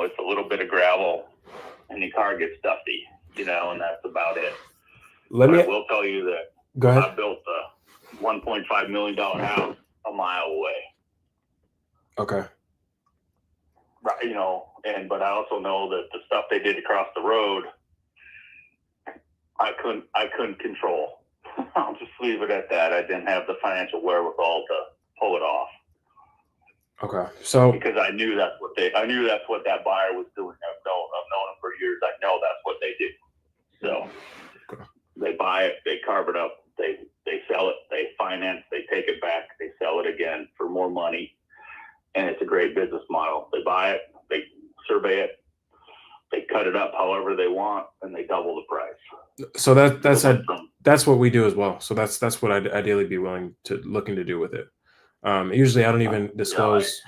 it's a little bit of gravel and your car gets dusty, and that's about it. I will tell you that Go ahead. I built a $1.5 million house a mile away. Okay. Right, but I also know that the stuff they did across the road, I couldn't control. I'll just leave it at that. I didn't have the financial wherewithal to pull it off. Okay. So because I knew that's what that buyer was doing. I've known them for years. I know that's what they do. So they buy it, they carve it up, they sell it, they finance, they take it back, they sell it again for more money. And it's a great business model. They buy it, they survey it, they cut it up however they want, and they double the price. So that's what we do as well. So that's what I'd ideally be looking to do with it. Usually I don't even disclose.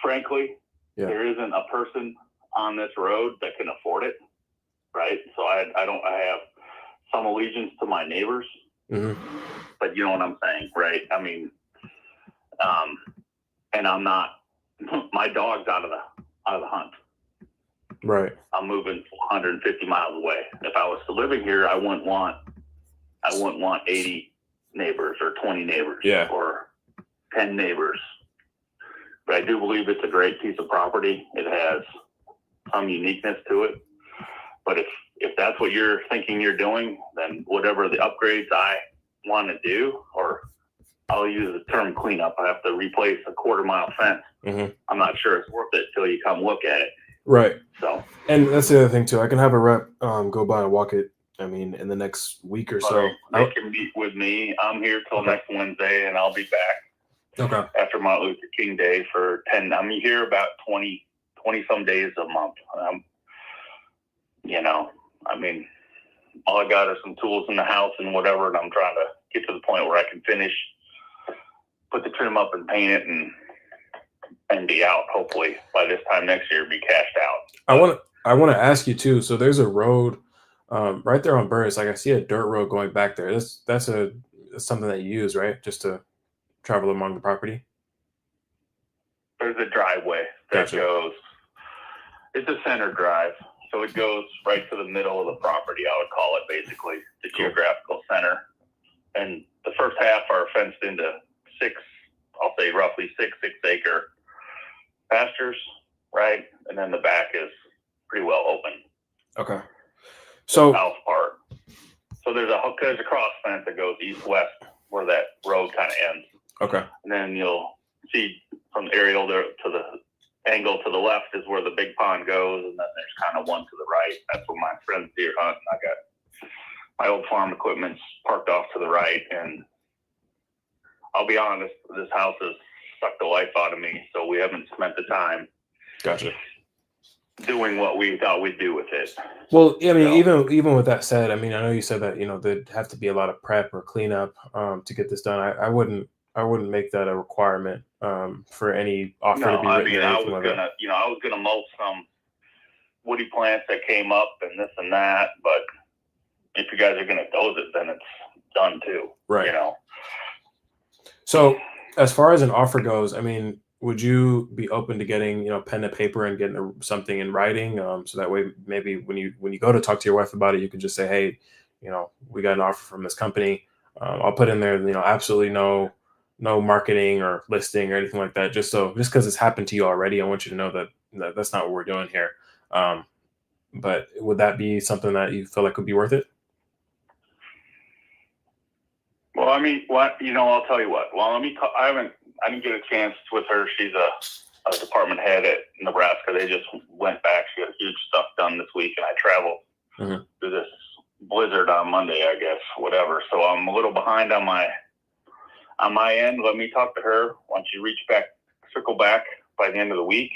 Frankly, there isn't a person on this road that can afford it. Right. So I have some allegiance to my neighbors, but you know what I'm saying? Right. I mean, and I'm not, my dog's out of the hunt. Right. I'm moving 150 miles away. If I was still living here, I wouldn't want 80 neighbors or 20 neighbors or 10 neighbors. But I do believe it's a great piece of property. It has some uniqueness to it. But if that's what you're thinking you're doing, then whatever the upgrades I want to do, or I'll use the term cleanup. I have to replace a 1/4-mile fence. I'm not sure it's worth it till you come look at it. Right. So, and that's the other thing too. I can have a rep go by and walk it. I mean, in the next week or so, they can meet with me. I'm here till next Wednesday, and I'll be back. Okay. After Martin Luther King Day for 10. I'm here about 20 some days a month. I mean, all I got are some tools in the house and whatever, and I'm trying to get to the point where I can finish, put the trim up and paint it and be out. Hopefully by this time next year, be cashed out. I want to ask you too. So there's a road right there on Burris. Like I see a dirt road going back there. That's something that you use, right? Just to travel among the property. There's a driveway that goes. It's a center drive. So it goes right to the middle of the property, I would call it, basically, the geographical center. And the first half are fenced into roughly six acre pastures, right? And then the back is pretty well open. Okay. So the south part. So there's a cross fence that goes east-west where that road kind of ends. Okay. And then you'll see from the aerial to the angle to the left is where the big pond goes, and then there's kind of one to the right. That's where my friend's deer hunt. And I got my old farm equipment parked off to the right. And I'll be honest, this house has sucked the life out of me, so we haven't spent the time. Gotcha. Doing what we thought we'd do with it. Well, I mean, even with that said, I mean, I know you said that there'd have to be a lot of prep or cleanup to get this done. I wouldn't make that a requirement for any offer to be written. I was gonna mow some woody plants that came up and this and that, but if you guys are gonna doze it, then it's done too. Right. So as far as an offer goes, I mean, would you be open to getting pen and paper and getting something in writing, so that way maybe when you go to talk to your wife about it, you can just say, hey, we got an offer from this company. I'll put in there, absolutely no marketing or listing or anything like that. Just because it's happened to you already, I want you to know that that's not what we're doing here. But would that be something that you feel like would be worth it? Well, I mean, I'll tell you what. Well, I didn't get a chance with her. She's a department head at Nebraska. They just went back. She got huge stuff done this week, and I traveled through this blizzard on Monday, I guess, whatever. So I'm a little behind on my end. Let me talk to her. Once you circle back by the end of the week,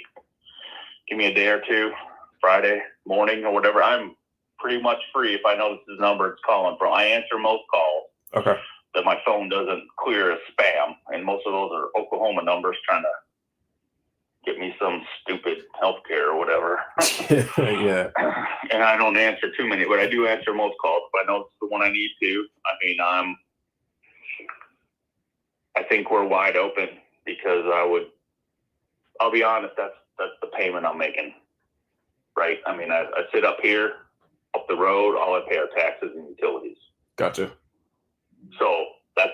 give me a day or two, Friday morning or whatever. I'm pretty much free if I know this is the number it's calling from. I answer most calls. Okay. That my phone doesn't clear as spam, and most of those are Oklahoma numbers trying to get me some stupid healthcare or whatever. Yeah. And I don't answer too many, but I do answer most calls. If I know it's the one I need to, I think we're wide open because I'll be honest, that's the payment I'm making. right? I mean, I sit up here, up the road, all I pay are taxes and utilities. Gotcha. So that's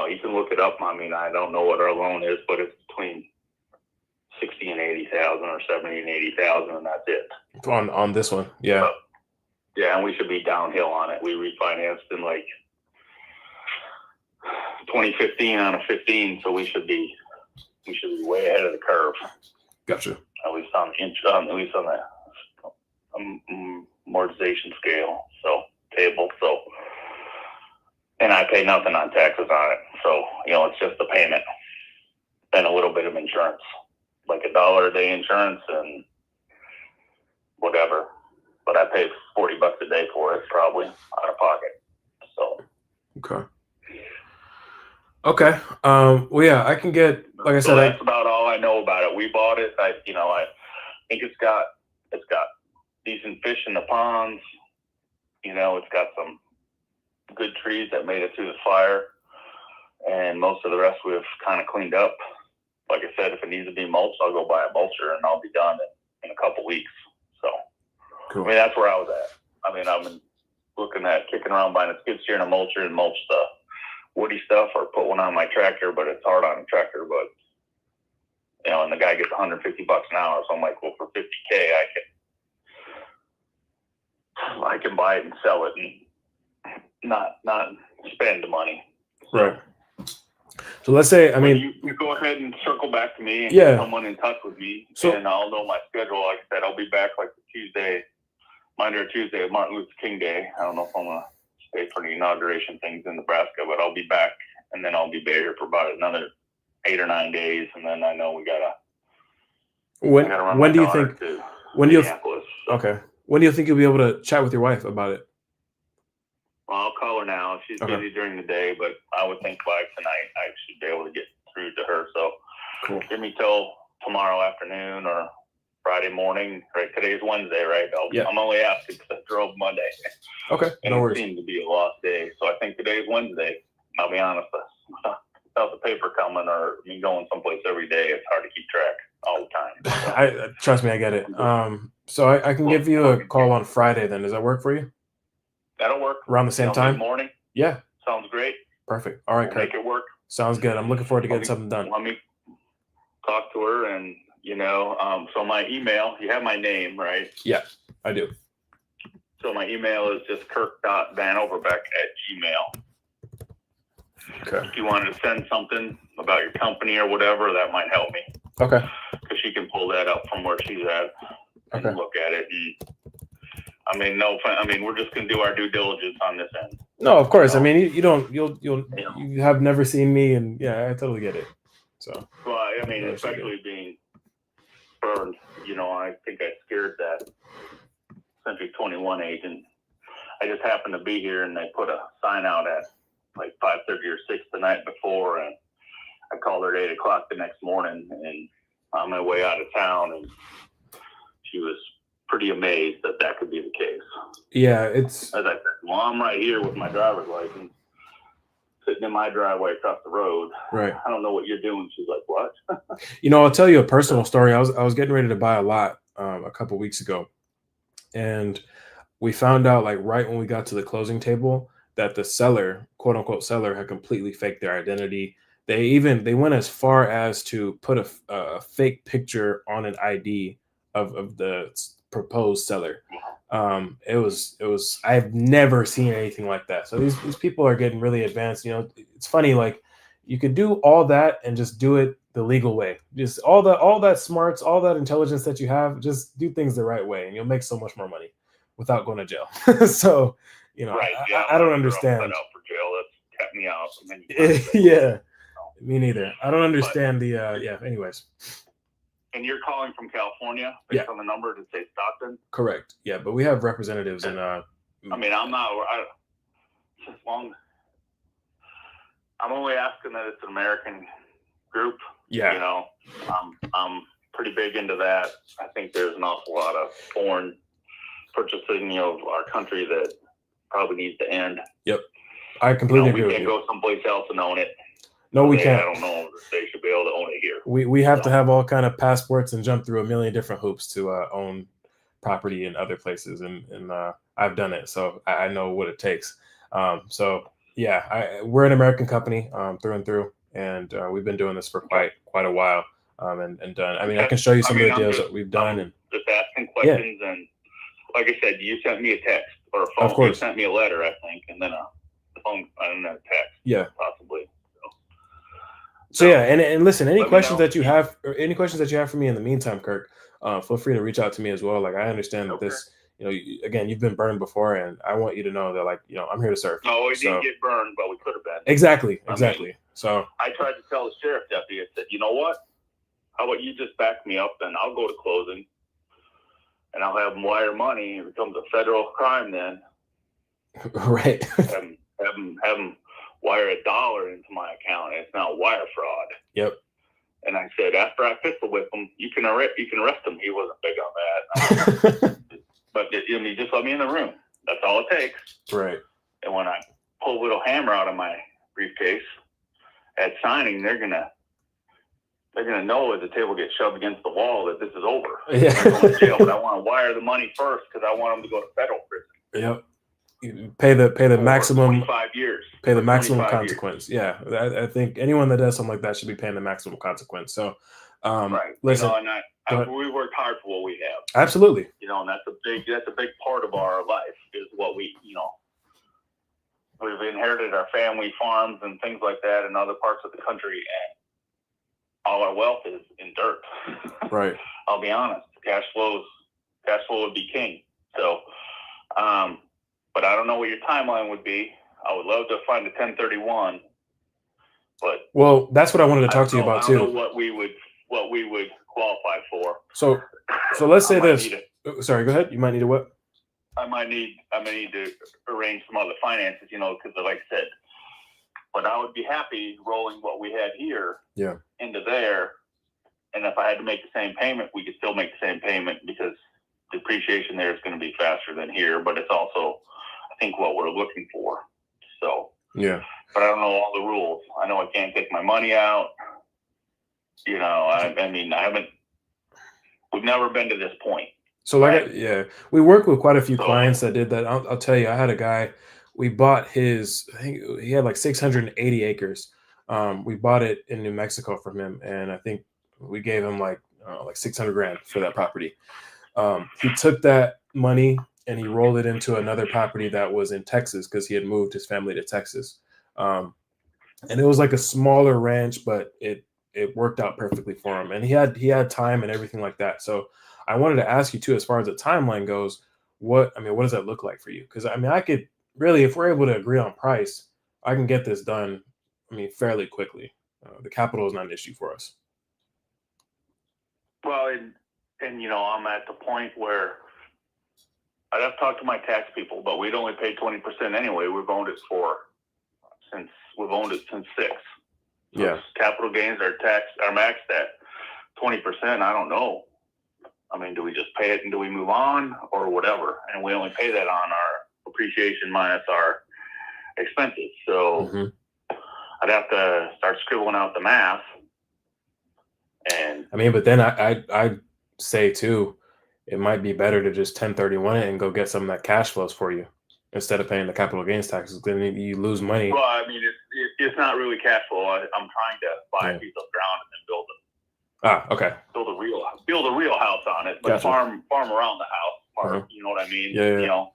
you can look it up. I mean, I don't know what our loan is, but it's between 60 and 80,000 or 70 and 80,000, and that's it. On this one, yeah. So, yeah, and we should be downhill on it. We refinanced in like 2015 on a 15, so we should be way ahead of the curve. Gotcha. At least on the amortization scale, so table. So, and I pay nothing on taxes on it. So, it's just the payment and a little bit of insurance, like $1 a day insurance and whatever. But I pay $40 a day for it, probably out of pocket. So. Okay. Well, yeah, I can get, like I said, that's about all I know about it. We bought it. I think it's got decent fish in the ponds. It's got some good trees that made it through the fire, and most of the rest we've kind of cleaned up. Like I said, if it needs to be mulched, I'll go buy a mulcher and I'll be done in a couple weeks. So, cool. I mean, that's where I was at. I mean, I've been looking at kicking around buying a skid steer and a mulcher and mulch the woody stuff, or put one on my tractor, but it's hard on a tractor. But and the guy gets $150 an hour, so I'm like, well, for $50K, I can buy it and sell it and not spend the money. Right. So let's say, I mean, you go ahead and circle back to me and yeah. get someone in touch with me, and I'll know my schedule. Like I said, I'll be back like Monday or Tuesday of Martin Luther King Day. I don't know if I'm gonna stay for the inauguration things in Nebraska, but I'll be back, and then I'll be here for about another 8 or 9 days, and then I know we gotta. When do you think? Okay. When do you think you'll be able to chat with your wife about it? Well, I'll call her now. She's busy during the day, but I would think by tonight I should be able to get through to her. So cool. Give me till tomorrow afternoon or Friday morning. Right? Today's Wednesday, right? I'm only asking because I drove Monday. Okay, no worries. It seemed to be a lost day. So I think today's Wednesday. I'll be honest. Without the paper coming or me going someplace every day, it's hard to keep track all the time. Trust me, I get it. So I can give you a call on Friday then. Does that work for you? That'll work. Around the same time? Morning? Yeah. Sounds great. Perfect. All right, Kurt. Make it work. Sounds good. I'm looking forward to getting something done. Let me talk to her and, so my email, you have my name, right? Yeah, I do. So my email is just kirk.vanoverbeck@gmail.com. Okay. If you wanted to send something about your company or whatever, that might help me. Okay. Because she can pull that up from where she's at and look at it. And we're just gonna do our due diligence on this end. No, of course. I mean, you have never seen me, and yeah, I totally get it. So. Well, I mean, especially being burned, I think I scared that Century 21 agent. I just happened to be here, and they put a sign out at like 5:30 or 6 the night before, and I called her at 8 o'clock the next morning, and on my way out of town, and she was pretty amazed that could be the case. Yeah, it's. As I said, well, I'm right here with my driver's license, sitting in my driveway across the road. Right. I don't know what you're doing. She's like, what? I'll tell you a personal story. I was getting ready to buy a lot a couple weeks ago, and we found out like right when we got to the closing table that the seller, quote unquote seller, had completely faked their identity. They went as far as to put a fake picture on an ID of the proposed seller. It was I've never seen anything like that. So these people are getting really advanced. It's funny, like you could do all that and just do it the legal way. Just all that smarts, all that intelligence that you have, just do things the right way, and you'll make so much more money without going to jail. So right, yeah, I don't understand. Out for jail. That's kept me out. Yeah, me neither. I don't understand anyways. And you're calling from California based on the number to say Stockton? Correct. Yeah, but we have representatives in. I'm not. I'm only asking that it's an American group. Yeah. I'm pretty big into that. I think there's an awful lot of foreign purchasing of our country that probably needs to end. Yep. I completely agree with you. We can't go someplace else and own it. No, we can't. I don't know if they should be able to own it here. We have to have all kind of passports and jump through a million different hoops to own property in other places, and I've done it, so I know what it takes. So yeah, we're an American company through and through, and we've been doing this for quite a while, and done. I mean, I can show you some of the deals that we've done, and just asking questions. And like I said, you sent me a text or a phone. Of course. You sent me a letter, I think, and then a phone and a text. Yeah, possibly. So yeah, and listen, any Let me questions know. that you have, or any questions that you have for me in the meantime, Kirk, feel free to reach out to me as well. Like, I understand that Okay. this, again, you've been burned before, and I want you to know that, like, I'm here to serve. No, we So- didn't get burned, but we could have been. Exactly. I So I tried to tell the sheriff deputy, I said, you know what? How about you just back me up and I'll go to closing and I'll have them wire money. It becomes a federal crime then. right. Have them wire $1 into my account. And it's now wire fraud. Yep. And I said, after I pistol whip him, you can arrest him. He wasn't big on that. But he just let me in the room. That's all it takes. Right. And when I pull a little hammer out of my briefcase at signing, they're gonna know as the table gets shoved against the wall that this is over. Yeah. They're going to jail, but I want to wire the money first because I want them to go to federal prison. Yep. You pay the maximum. 25 years. Pay the maximum 25 consequence. Yeah, I think anyone that does something like that should be paying the maximum consequence. So, Right. listen, and we worked hard for what we have. Absolutely. And that's a big part of our life is what we've inherited our family farms and things like that in other parts of the country, and all our wealth is in dirt. Right. I'll be honest. Cash flow would be king. So, but I don't know what your timeline would be. I would love to find a 1031, but well, that's what I wanted to talk to you about I don't too. know what we would qualify for. So let's say I might this. Sorry, go ahead. You might need to what? I might need to arrange some other finances, because like I said, but I would be happy rolling what we had here into there. And if I had to make the same payment, we could still make the same payment because depreciation there is going to be faster than here, but it's also, I think, what we're looking for. So, yeah. But I don't know all the rules. I know I can't take my money out. We've never been to this point. So we work with quite a few clients that did that. I'll tell you, I had a guy, we bought I think he had like 680 acres. We bought it in New Mexico from him. And I think we gave him like $600,000 for that property. He took that money and he rolled it into another property that was in Texas because he had moved his family to Texas. And it was like a smaller ranch, but it worked out perfectly for him. And he had time and everything like that. So I wanted to ask you too, as far as the timeline goes, what does that look like for you? Because I could really, if we're able to agree on price, I can get this done. Fairly quickly. The capital is not an issue for us. Well, and I'm at the point where I'd have to talk to my tax people, but we'd only pay 20% anyway. We've owned it since 6. So capital gains are maxed at 20%. I don't know. Do we just pay it and do we move on or whatever? And we only pay that on our appreciation minus our expenses. So I'd have to start scribbling out the math. And but then I'd say too, it might be better to just 1031 it and go get some of that cash flows for you instead of paying the capital gains taxes. Then you lose money. Well, it's not really cash flow. I'm trying to buy a piece of ground and then build it. Okay. Build a real house on it, but Gotcha. farm around the house. You know what I mean? Yeah.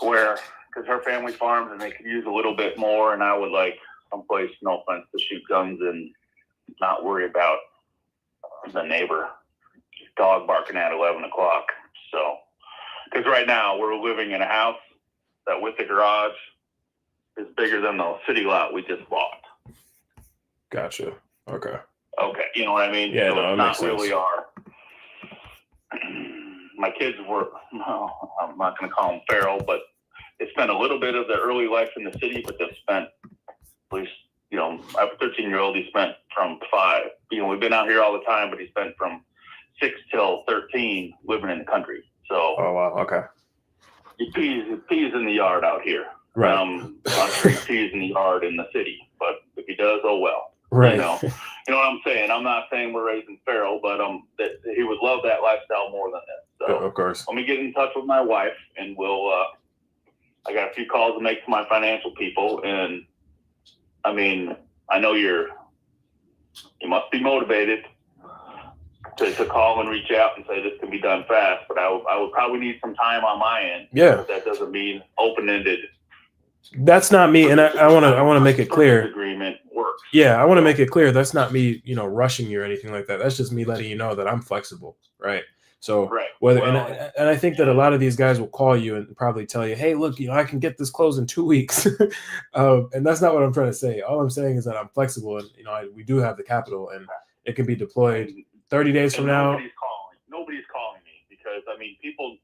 Where because her family farms and they could use a little bit more, and I would like someplace, no offense, to shoot guns and not worry about the neighbor dog barking at 11 o'clock. So, because right now we're living in a house that with the garage is bigger than the city lot we just bought. Gotcha. Okay. You know what I mean? Yeah, so no, it's that not makes sense. really my kids were, no, I'm not going to call them feral, but they spent a little bit of their early life in the city, but they've spent at least, I have a 13-year-old, he spent from 5. We've been out here all the time, but he spent from 6 till 13 living in the country. So, oh wow, okay. He pees in the yard out here. Right. I'm not sure he pees in the yard in the city, but if he does, oh well. Right. You know what I'm saying? I'm not saying we're raising feral, but that he would love that lifestyle more than this. So Of course. let me get in touch with my wife, and we'll. I got a few calls to make to my financial people, and I mean, I know you must be motivated to call and reach out and say this can be done fast, but I would probably need some time on my end. Yeah. That doesn't mean open-ended. That's not me, and I want to make it clear. Agreement works. Yeah, I want to make it clear that's not me, rushing you or anything like that. That's just me letting you know that I'm flexible, right? So right. whether and I think that a lot of these guys will call you and probably tell you, hey, look, I can get this closed in 2 weeks, and that's not what I'm trying to say. All I'm saying is that I'm flexible, and we do have the capital, and it can be deployed 30 days from now. Nobody's calling me because people.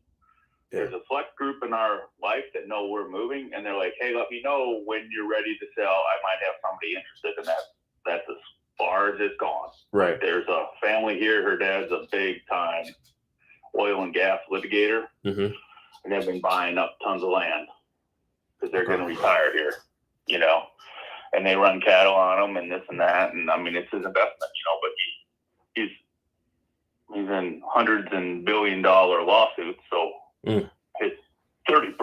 There's a select group in our life that know we're moving, and they're like, hey, let me know when you're ready to sell. I might have somebody interested in that. That's as far as it's gone. Right. There's a family here. Her dad's a big-time oil and gas litigator, and they've been buying up tons of land because they're going to retire here, and they run cattle on them and this and that. And, it's his investment, but he's in hundreds and billion-dollar lawsuits, so his 30%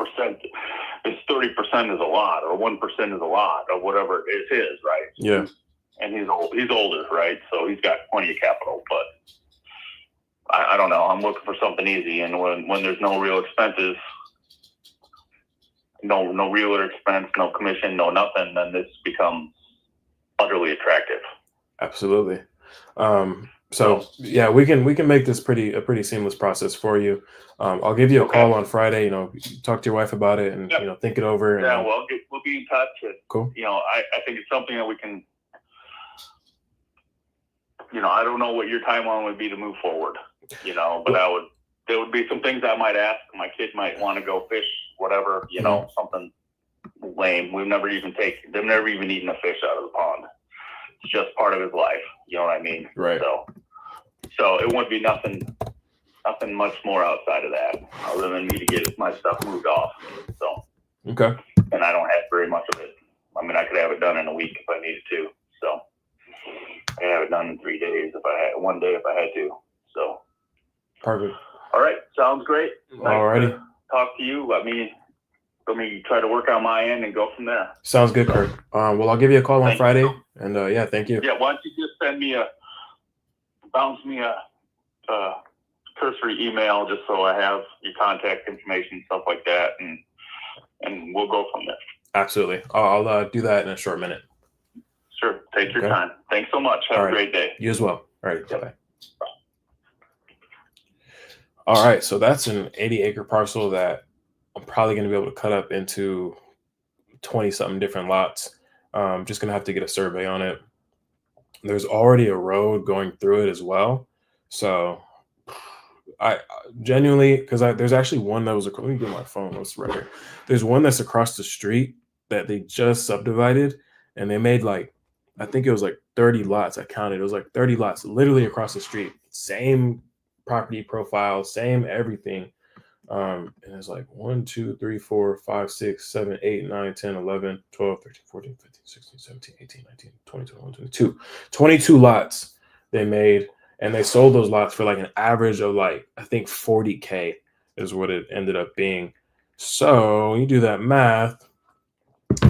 is a lot, or 1% is a lot, or whatever it is his, right? Yeah. And he's older, right? So he's got plenty of capital, but I don't know. I'm looking for something easy, and when there's no real expenses, no realtor expense, no commission, no nothing, then this becomes utterly attractive. Absolutely. So yeah, we can make this a pretty seamless process for you. I'll give you a call on Friday. Talk to your wife about it and think it over. And, yeah, we'll be in touch. Cool. I think it's something that we can. I don't know what your timeline would be to move forward. But there would be some things I might ask. My kid might want to go fish, whatever. Something lame. They've never even eaten a fish out of the pond. It's just part of his life. You know what I mean? Right. So it wouldn't be nothing much more outside of that, other than me to get my stuff moved off. So. Okay. And I don't have very much of it. I could have it done in a week if I needed to. So I have it done in 3 days one day if I had to. So. Perfect. All right. Sounds great. Alrighty. Talk to you. Let me try to work on my end and go from there. Sounds good, Kurt. Well, I'll give you a call on Friday. And thank you. Yeah, why don't you just bounce me a cursory email just so I have your contact information, stuff like that, and we'll go from there. Absolutely. I'll do that in a short minute. Sure. Take your time. Thanks so much. Have a great day. You as well. All right. Bye-bye. All right. So that's an 80-acre parcel that I'm probably going to be able to cut up into 20-something different lots. Just going to have to get a survey on it. There's already a road going through it as well. So I genuinely, because there's actually one that was, let me get my phone, it's right here. There's one that's across the street that they just subdivided, and they made I think it was 30 lots. I counted. It was 30 lots literally across the street. Same property profile, same everything. And it's 1, 2, 3, 4, 5, 6, 7, 8, 9, 10, 11, 12, 13, 14, 15, 16, 17, 18, 19, 20, 21, 22. 22 lots they made, and they sold those lots for an average of I think $40K is what it ended up being. So when you do that math,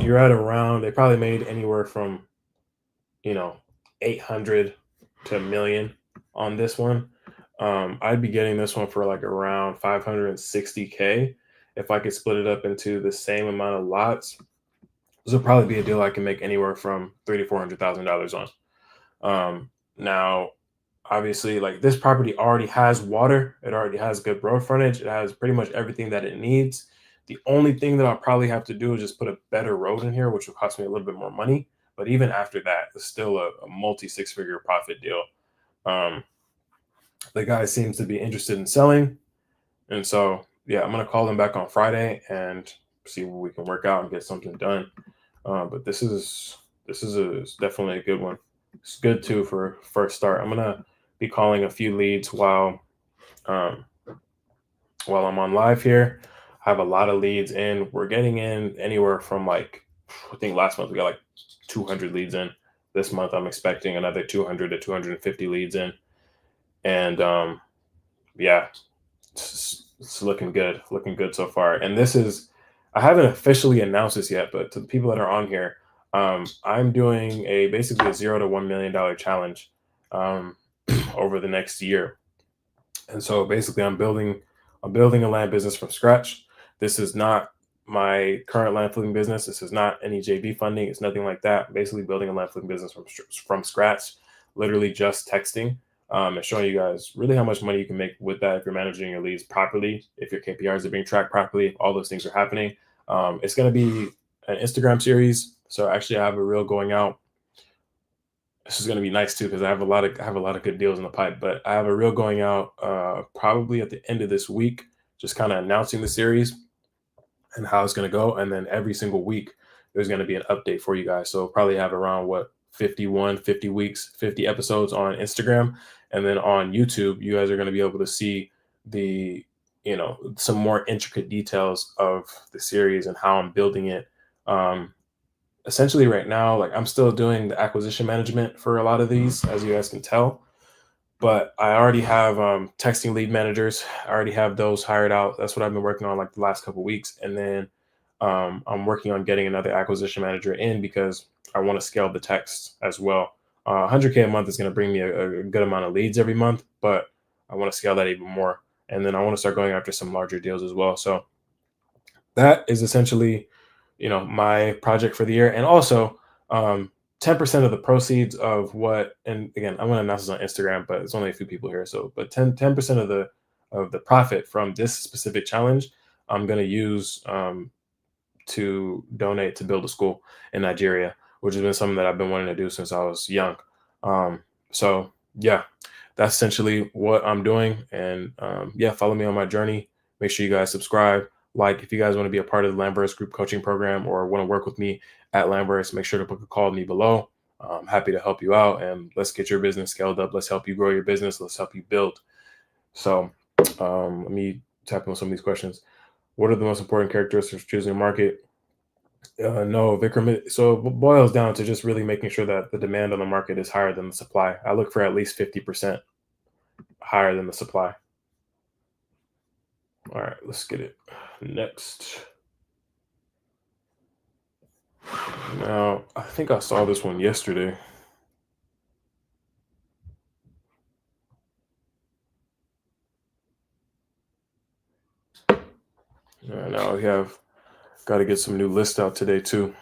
you're at around, they probably made anywhere from 800 to $1 million on this one. I'd be getting this one for around $560K. If I could split it up into the same amount of lots, this would probably be a deal I can make anywhere from $300,000 to $400,000 on. Now, obviously, this property already has water. It already has good road frontage. It has pretty much everything that it needs. The only thing that I'll probably have to do is just put a better road in here, which will cost me a little bit more money. But even after that, it's still a multi-six-figure profit deal. The guy seems to be interested in selling. And so, yeah, I'm going to call them back on Friday and see what we can work out and get something done. But this is definitely a good one. It's good too for a first start. I'm going to be calling a few leads while I'm on live here. I have a lot of leads in. We're getting in anywhere from I think last month we got 200 leads in, this month I'm expecting another 200 to 250 leads in, and yeah, it's looking good so far. And this is, I haven't officially announced this yet, but to the people that are on here, I'm doing a basically a $0 to $1 million challenge over the next year. And so basically, I'm building a land business from scratch. This is not my current land flipping business. This is not any JV funding. It's nothing like that. Basically, building a land flipping business from scratch, literally just texting, and showing you guys really how much money you can make with that if you're managing your leads properly, if your KPIs are being tracked properly, if all those things are happening. It's going to be an Instagram series. So actually, I have a reel going out. This is going to be nice too because I have a lot of good deals in the pipe. But I have a reel going out probably at the end of this week, just kind of announcing the series and how it's going to go. And then every single week, there's going to be an update for you guys. So probably have around 50 weeks, 50 episodes on Instagram. And then on YouTube, you guys are going to be able to see the, some more intricate details of the series and how I'm building it. Essentially right now, like I'm still doing the acquisition management for a lot of these, as you guys can tell, but I already have texting lead managers. I already have those hired out. That's what I've been working on like the last couple of weeks. And then I'm working on getting another acquisition manager in because I want to scale the text as well. 100K a month is going to bring me a good amount of leads every month, but I want to scale that even more. And then I want to start going after some larger deals as well. So that is essentially, my project for the year. And also 10% of the proceeds of what, and again, I'm going to announce this on Instagram, but it's only a few people here. So, but 10% of the profit from this specific challenge, I'm going to use to donate to build a school in Nigeria, which has been something that I've been wanting to do since I was young. So yeah, that's essentially what I'm doing. And yeah, follow me on my journey. Make sure you guys subscribe. Like, if you guys want to be a part of the Lamverse group coaching program or want to work with me at Lamverse, make sure to book a call with me below. I'm happy to help you out, and let's get your business scaled up. Let's help you grow your business. Let's help you build. So let me tap on some of these questions. What are the most important characteristics of choosing a market? No, Vikram. So it boils down to just really making sure that the demand on the market is higher than the supply. I look for at least 50% higher than the supply. All right, let's get it. Next. Now, I think I saw this one yesterday. Now we have got to get some new lists out today too.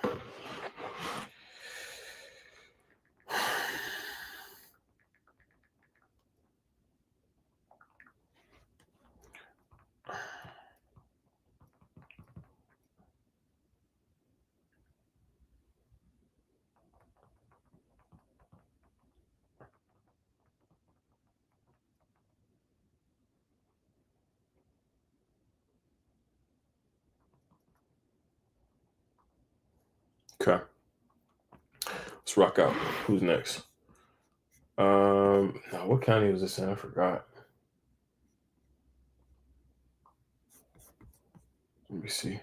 Okay. Let's rock out. Who's next? Now what county was this in? I forgot. Let me see.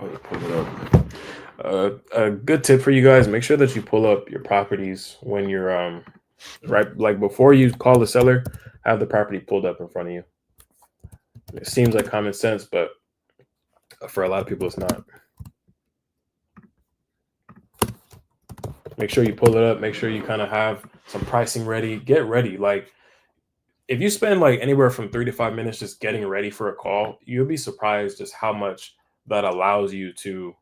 Oh, pull it up. A good tip for you guys: make sure that you pull up your properties when you're right, like before you call the seller. Have the property pulled up in front of you. It seems like common sense, but for a lot of people, it's not. Make sure you pull it up. Make sure you kind of have some pricing ready. Get ready. Like, if you spend like anywhere from 3 to 5 minutes just getting ready for a call, you'll be surprised just how much that allows you to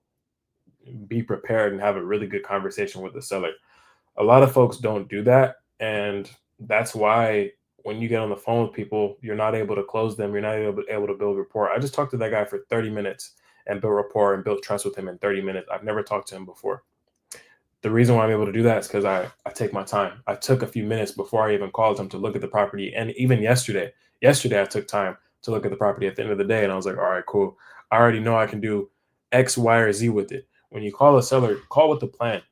be prepared and have a really good conversation with the seller. A lot of folks don't do that. And that's why when you get on the phone with people, you're not able to close them. You're not able to build rapport. I just talked to that guy for 30 minutes and built rapport and built trust with him in 30 minutes. I've never talked to him before. The reason why I'm able to do that is because I take my time. I took a few minutes before I even called him to look at the property. And even yesterday I took time to look at the property at the end of the day. And I was like, all right, cool. I already know I can do X, Y, or Z with it. When you call a seller, call with a plan.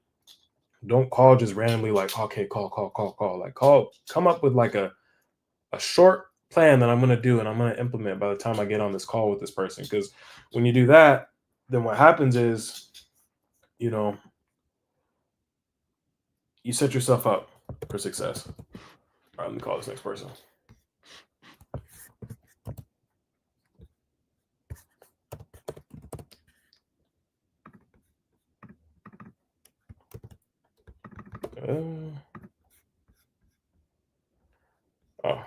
Don't call just randomly like, okay, call. Like come up with like a short plan that I'm going to do and I'm going to implement by the time I get on this call with this person. Because when you do that, then what happens is, you know, you set yourself up for success. All right, let me call this next person. Oh.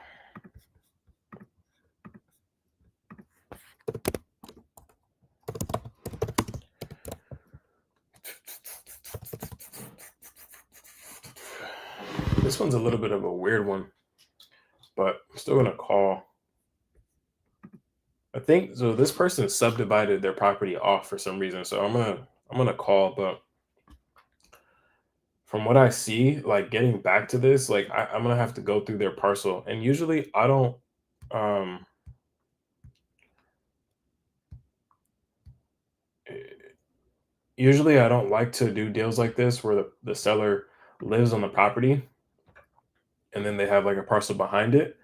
This one's a little bit of a weird one, but I'm still gonna call. I think so. This person subdivided their property off for some reason, so I'm gonna call. But from what I see, like getting back to this, like I'm gonna have to go through their parcel, and usually I don't. Um, Usually I don't like to do deals like this where the seller lives on the property and then they have like a parcel behind it,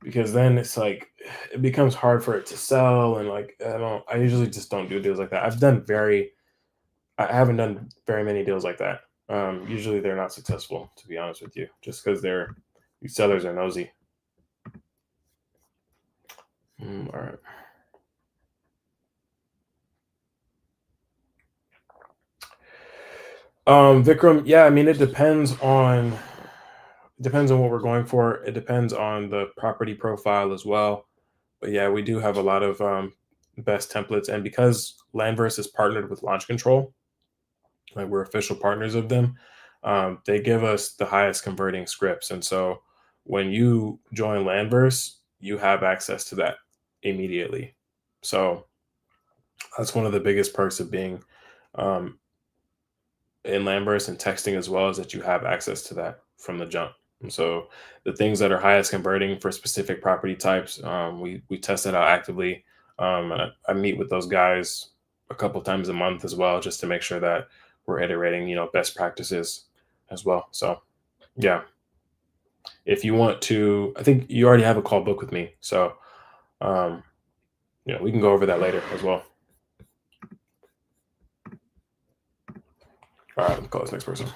because then it's like it becomes hard for it to sell, and like I usually just don't do deals like that. I haven't done very many deals like that. Usually they're not successful, to be honest with you, just because these sellers are nosy. All right. Vikram, yeah, I mean it depends on what we're going for. It depends on the property profile as well. But yeah, we do have a lot of best templates, and because Landverse is partnered with Launch Control, like we're official partners of them, they give us the highest converting scripts, and so when you join Landverse, you have access to that immediately. So that's one of the biggest perks of being um, in Landverse and texting as well, is that you have access to that from the jump. And so the things that are highest converting for specific property types, we test it out actively. I meet with those guys a couple times a month as well, just to make sure that we're iterating, best practices as well. So yeah, if you want to, I think you already have a call book with me. So um, we can go over that later as well. All right, let's call this next person.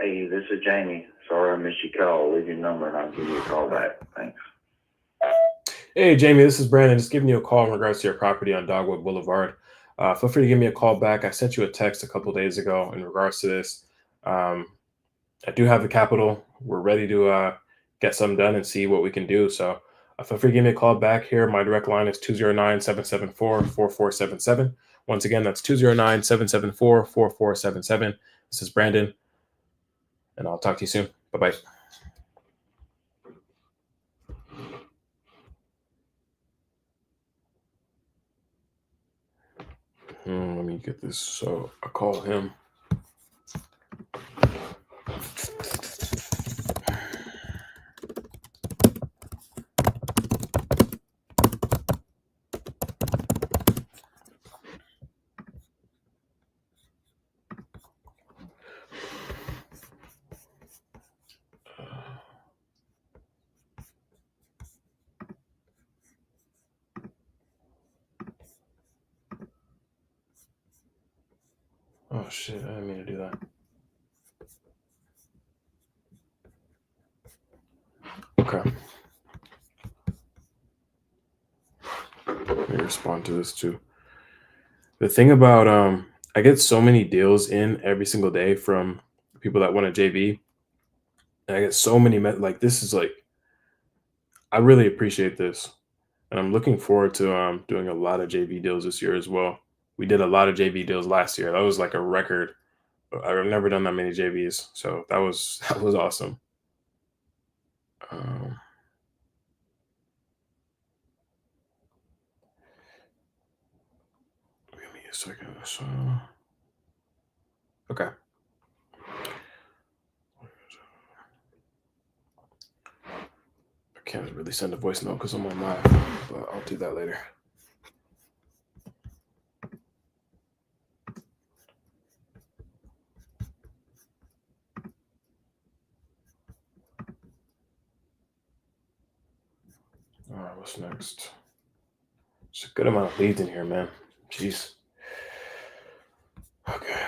Hey, this is Jamie. Sorry I missed your call. Leave your number and I'll give you a call back. Thanks. Hey, Jamie, this is Brandon. Just giving you a call in regards to your property on Dogwood Boulevard. Feel free to give me a call back. I sent you a text a couple days ago in regards to this. Um, I do have the capital. We're ready to get something done and see what we can do. So feel free to give me a call back here. My direct line is 209-774-4477. Once again, that's 209-774-4477. This is Brandon, and I'll talk to you soon. Bye-bye. Let me get this. So I call him. Oh shit, I didn't mean to do that. Okay. Let me respond to this too. The thing about I get so many deals in every single day from people that want a JV. And I get so many like this is like I really appreciate this, and I'm looking forward to doing a lot of JV deals this year as well. We did a lot of JV deals last year. That was like a record. I've never done that many JVs, so that was that was awesome. Um, Give me a second. So, okay. I can't really send a voice note because I'm on live, but I'll do that later. All right, what's next? It's a good amount of leads in here, man. Jeez. Okay.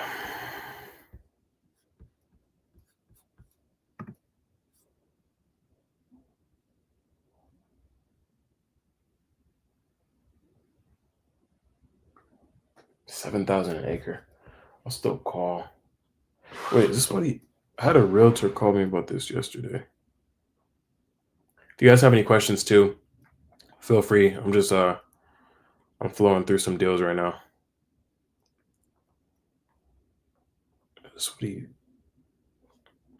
$7,000 an acre. I'll still call. Wait, is this what he? I had a realtor call me about this yesterday. If you guys have any questions too, feel free. I'm flowing through some deals right now. This what he?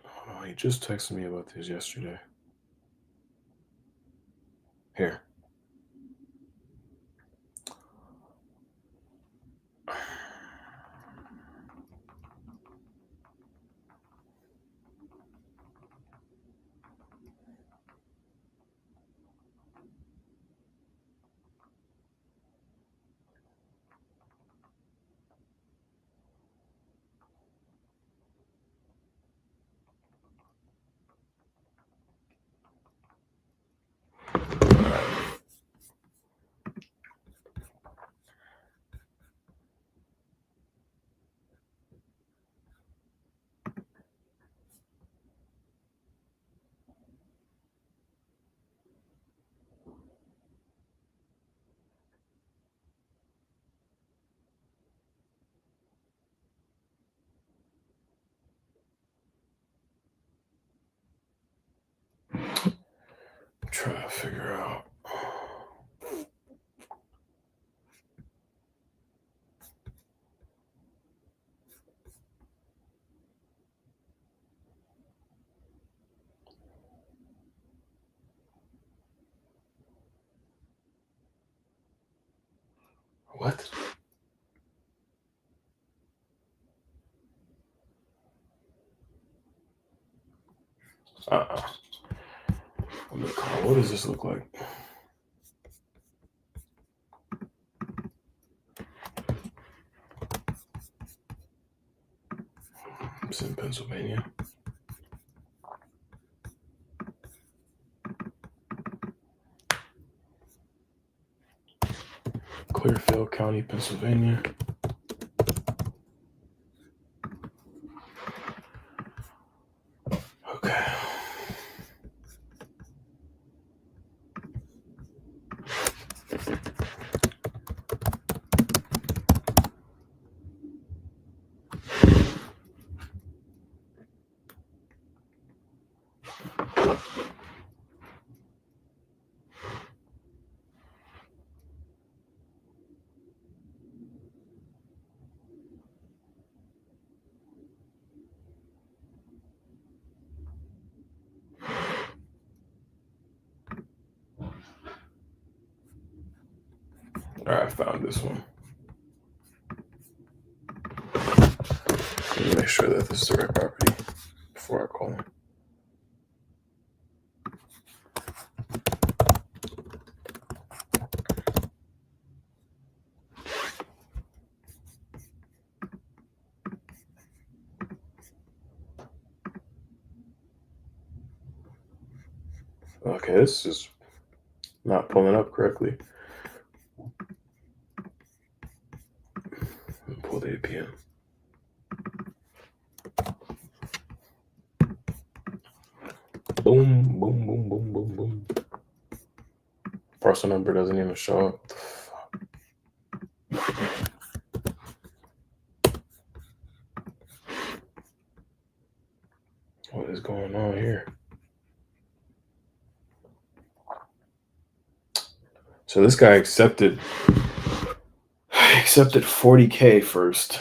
Oh, he just texted me about this yesterday. Here. I'm trying to figure out. What? Uh-uh. What does this look like? It's in Pennsylvania. Clearfield County, Pennsylvania. Okay. All right, I found this one. Let me make sure that this is the right property before I call him. Okay, this is not pulling up correctly. Pull the APN. Boom, boom, boom, boom, boom, boom. Parcel number doesn't even show up. What is going on here? So this guy accepted 40K first,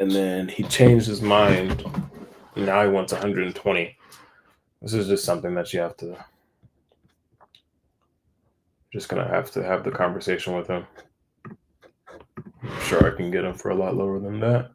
and then he changed his mind. And now he wants 120. This is just something that you have to just gonna have to have the conversation with him. I'm sure I can get him for a lot lower than that.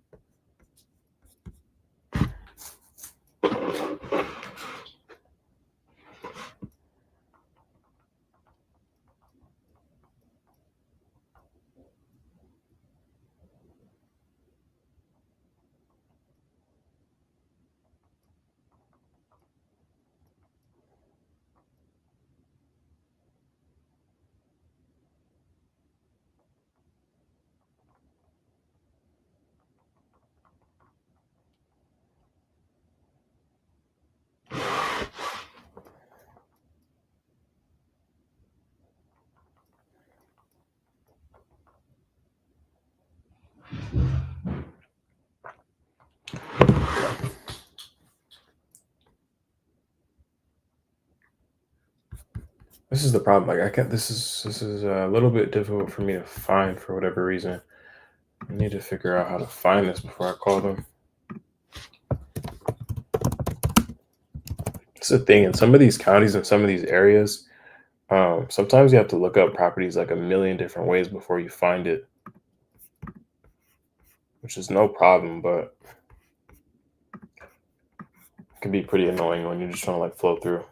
This is the problem. Like I can't. This is a little bit difficult for me to find for whatever reason. I need to figure out how to find this before I call them. It's a thing in some of these counties and some of these areas. Sometimes you have to look up properties like a million different ways before you find it, which is no problem, but it can be pretty annoying when you're just trying to like flow through.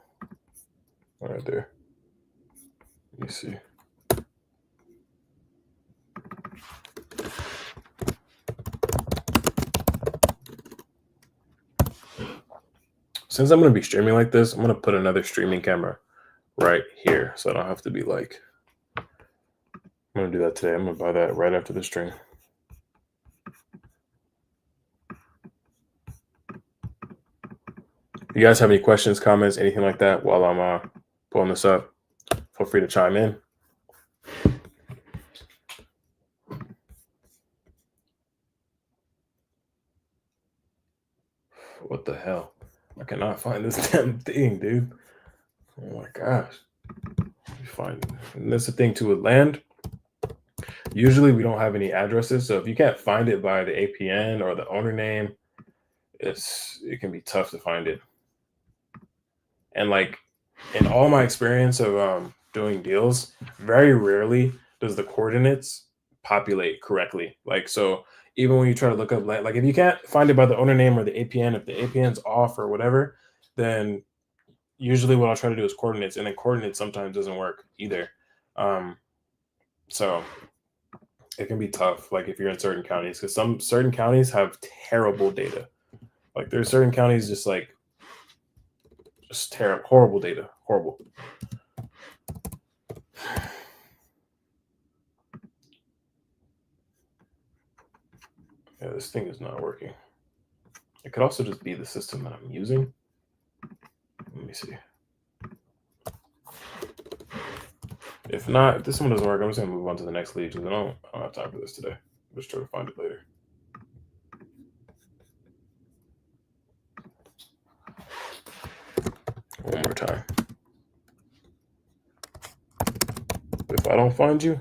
Right there. Let me see. Since I'm going to be streaming like this, I'm going to put another streaming camera right here so I don't have to be like, I'm going to do that today. I'm going to buy that right after the stream. If you guys have any questions, comments, anything like that while I'm pulling this up, feel free to chime in. What the hell? I cannot find this damn thing, dude. Oh my gosh. Find it. And that's the thing too with land. Usually we don't have any addresses. So if you can't find it by the APN or the owner name, it can be tough to find it. And like in all my experience of doing deals, very rarely does the coordinates populate correctly. Like, so even when you try to look up land, like if you can't find it by the owner name or the APN, if the APN's off or whatever, then usually what I'll try to do is coordinates, and then coordinates sometimes doesn't work either. So it can be tough, like if you're in certain counties, because some certain counties have terrible data. Like there's certain counties just terrible, horrible data, horrible. Yeah, this thing is not working. It could also just be the system that I'm using. Let me see. If not, if this one doesn't work, I'm just gonna move on to the next lead because I don't have time for this today. I'll just try to find it later. One more time. If I don't find you,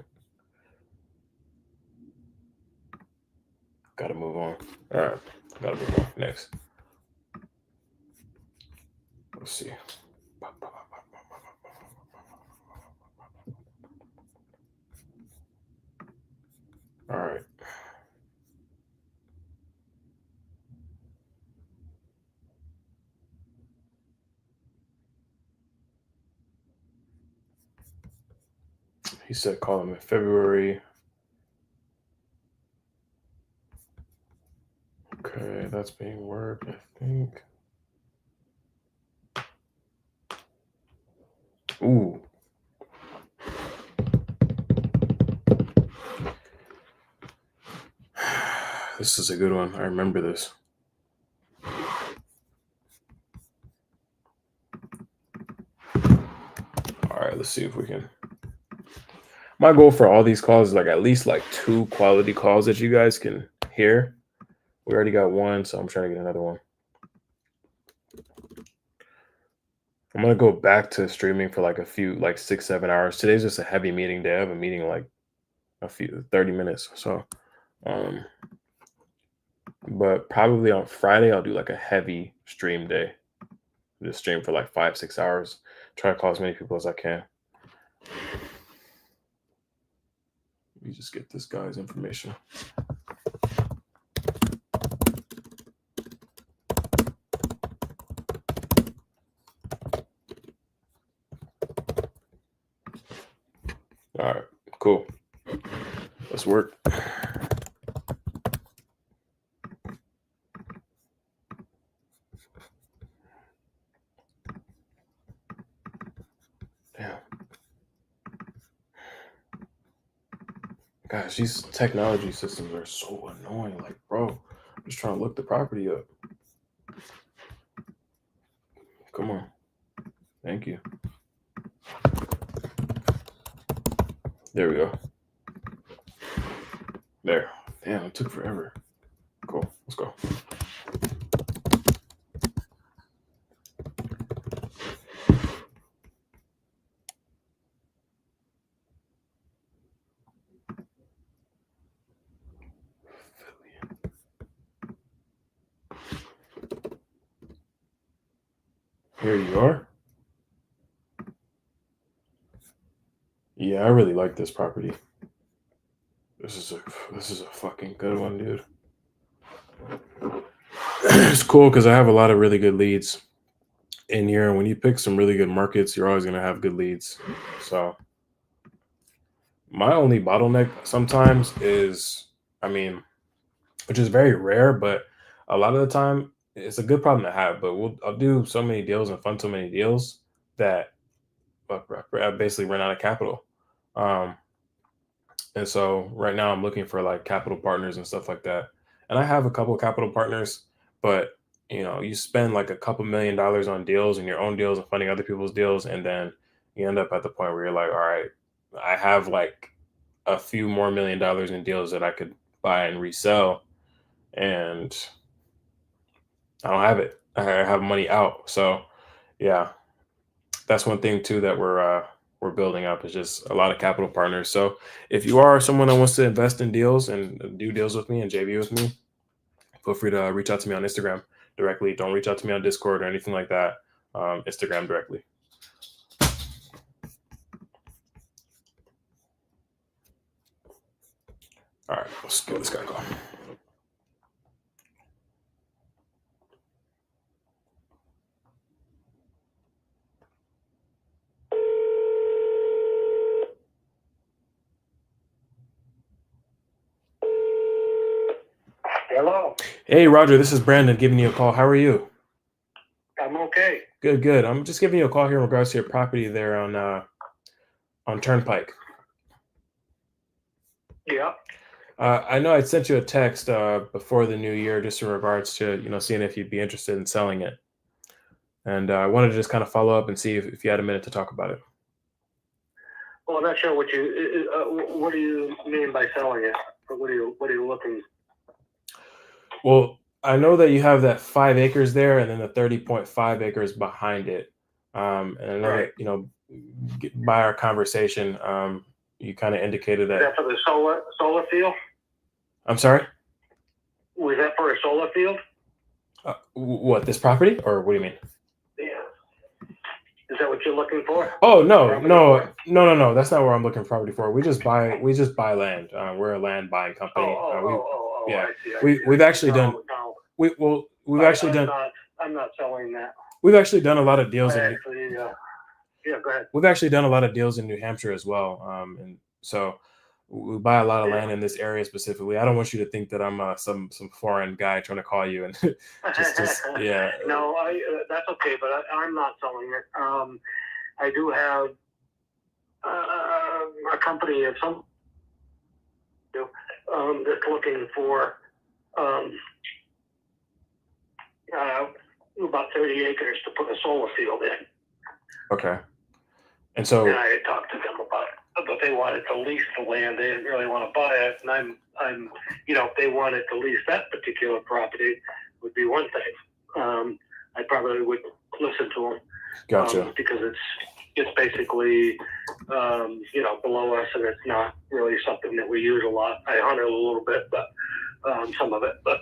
gotta move on. All right, gotta move on. Next. Let's see. All right. He said call him in February. Okay, that's being worked, I think. Ooh. This is a good one. I remember this. All right, let's see if we can. My goal for all these calls is like at least like 2 quality calls that you guys can hear. We already got one, so I'm trying to get another one. I'm I'm gonna go back to streaming for like a few, like 6, 7 hours. Today's just a heavy meeting day. I have a meeting like a few 30 minutes. So, um, but probably on Friday I'll do like a heavy stream day. Just stream for like 5, 6 hours. Try to call as many people as I can. Let me just get this guy's information. All right, cool. Let's work. Damn. Gosh, these technology systems are so annoying. Like, bro, I'm just trying to look the property up. Come on. Thank you. There we go. There. Damn, it took forever. Cool. Let's go. Here you are. Yeah, I really like this property. This is a fucking good one, dude. It's cool because I have a lot of really good leads in here. And when you pick some really good markets, you're always gonna have good leads. So my only bottleneck sometimes is, I mean, which is very rare, but a lot of the time it's a good problem to have. But I'll do so many deals and fund so many deals that I basically run out of capital. And so right now I'm looking for like capital partners and stuff like that. And I have a couple of capital partners, but you spend like a couple $1,000,000 on deals and your own deals and funding other people's deals, and then you end up at the point where you're like, all right, I have like a few more $1,000,000 in deals that I could buy and resell, and I don't have it. I have money out. So yeah, that's one thing too that we're building up, is just a lot of capital partners. So if you are someone that wants to invest in deals and do deals with me and JV with me, feel free to reach out to me on Instagram directly. Don't reach out to me on Discord or anything like that. Instagram directly. All right, let's get this guy going. Hello, Hey, Roger, this is Brandon giving you a call. How are you? I'm okay. Good, good. I'm just giving you a call here in regards to your property there on Turnpike. Yeah. I know I sent you a text before the new year just in regards to seeing if you'd be interested in selling it, and I wanted to just kind of follow up and see if you had a minute to talk about it. Well, I'm not sure what do you mean by selling it? Or what are you looking? Well, I know that you have that 5 acres there, and then the 30.5 acres behind it. And I know Right. that by our conversation, you kind of indicated Is that. that for the solar field? I'm sorry. Was that for a solar field? What, this property, or what do you mean? Yeah. Is that what you're looking for? Oh no, Property no, for? no. That's not where I'm looking for property for. We just buy land. We're a land buying company. Yeah. I see. We've actually done. No. We've actually done. I'm not selling that. We've actually done a lot of deals Yeah, go ahead. We've actually done a lot of deals in New Hampshire as well. And so we buy a lot of land in this area specifically. I don't want you to think that I'm some foreign guy trying to call you and just yeah. No, that's okay, but I'm not selling it. I do have a company of some that's looking for about 30 acres to put a solar field in. Okay. And so And I had talked to them about it, but they wanted to lease the land. They didn't really want to buy it. And I'm if they wanted to lease that particular property, would be one thing. I probably would listen to them. Gotcha. Because it's basically, below us, and it's not really something that we use a lot. I hunt it a little bit, but some of it, but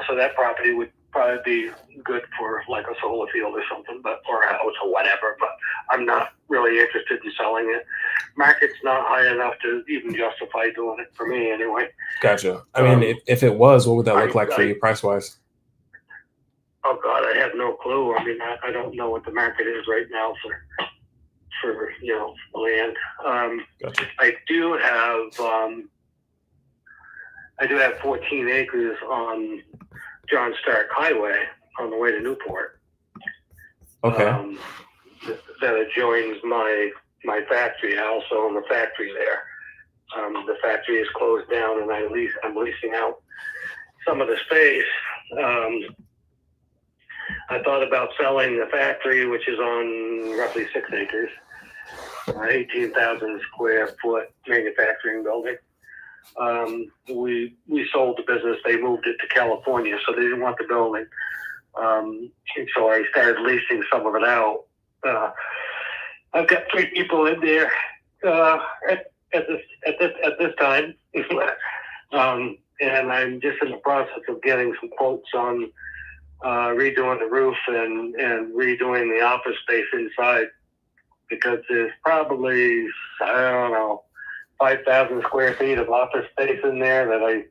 so that property would probably be good for like a solar field or something, or a house or whatever. But I'm not really interested in selling it. Market's not high enough to even justify doing it for me anyway. Gotcha. I mean, if it was, what would that look like for I- you price wise? Oh God, I have no clue. I mean, I don't know what the market is right now for land. Gotcha. I do have 14 acres on John Stark Highway on the way to Newport. Okay. That adjoins my factory. I also own the factory there. The factory is closed down, and I'm leasing out some of the space. I thought about selling the factory, which is on roughly 6 acres, 18,000 square foot manufacturing building. We sold the business. They moved it to California, so they didn't want the building. And so I started leasing some of it out. I've got 3 people in there at this time, and I'm just in the process of getting some quotes on redoing the roof and redoing the office space inside, because there's probably, I don't know, 5,000 square feet of office space in there that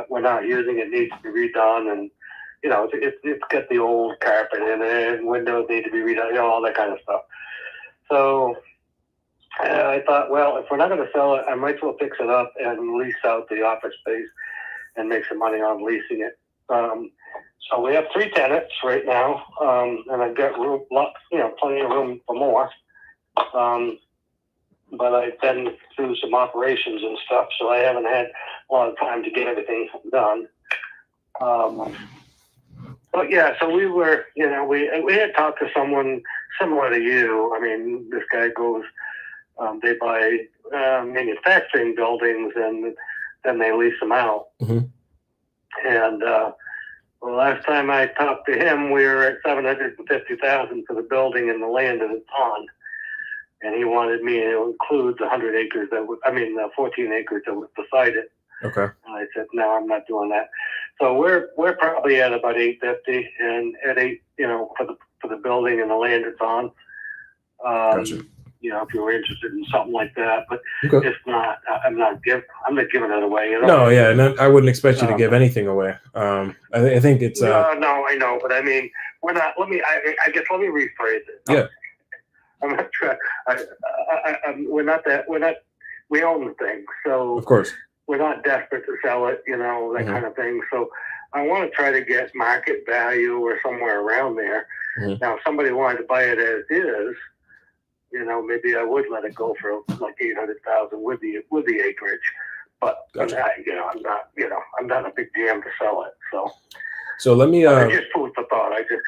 we're not using. It needs to be redone, and it's got the old carpet in it, and windows need to be redone, all that kind of stuff. So I thought, well, if we're not going to sell it, I might as well fix it up and lease out the office space and make some money on leasing it. So we have 3 tenants right now, and I've got room, plenty of room for more. But I've been through some operations and stuff, so I haven't had a lot of time to get everything done. But yeah, so we were, we had talked to someone similar to you. I mean, this guy goes, they buy manufacturing buildings and then they lease them out. Mm-hmm. And the last time I talked to him, we were at $750,000 for the building and the land that it's on. And he wanted me to include the 100 acres the 14 acres that was beside it. Okay. And I said, no, I'm not doing that. So we're probably at about 850, and at 8, for the building and the land it's on. Gotcha. If you were interested in something like that, but Okay. if not, I'm not giving it away. No, yeah, and I wouldn't expect you to give anything away. I think it's. No, I know, but I mean, we're not. Let me rephrase it. Yeah. I'm not trying. We're not that. We own the thing, so Of course. we're not desperate to sell it. That kind of thing. So I want to try to get market value or somewhere around there. Mm-hmm. Now, if somebody wanted to buy it as is, maybe I would let it go for like 800,000 with the acreage. But Gotcha. I'm not a big jam to sell it. So let me. Just food for thought. I just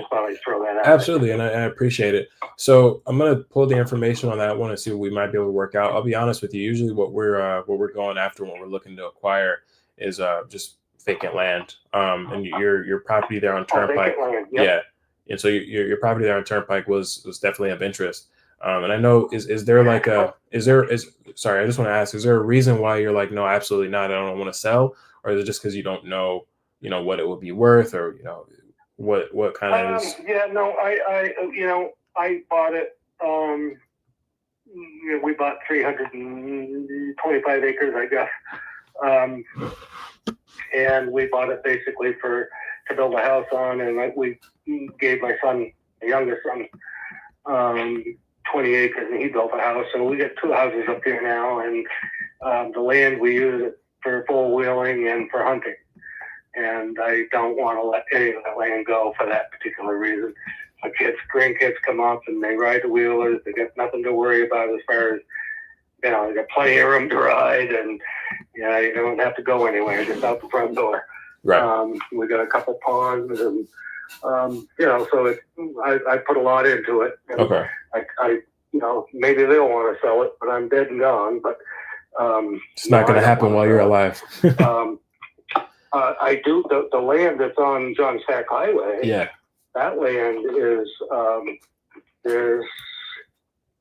thought I'd throw that out. Absolutely, and I appreciate it. So I'm gonna pull the information on that one and see what we might be able to work out. I'll be honest with you. Usually, what we're going after when we're looking to acquire is just vacant land. And your property there on Turnpike. Yep. Yeah, and so your property there on Turnpike was definitely of interest. And I know is there like sorry, I just want to ask, is there a reason why you're like, no, absolutely not, I don't want to sell, or is it just because you don't know what it would be worth, or what kind of is? Yeah, no, I bought it. We bought 325 acres, I guess, and we bought it basically to build a house on, and we gave my youngest son, 20 acres, and he built a house. So we got 2 houses up here now, and the land we use it for four wheeling and for hunting. And I don't want to let any of that land go for that particular reason. My grandkids come up and they ride the wheelers. They got nothing to worry about as far as, they got plenty of room to ride, and you don't have to go anywhere, just out the front door. Right. We got a couple ponds, and so I put a lot into it. And Okay. I maybe they'll want to sell it, but I'm dead and gone. But It's not going to happen while you're alive. I do the land that's on John Stack Highway. Yeah. that land is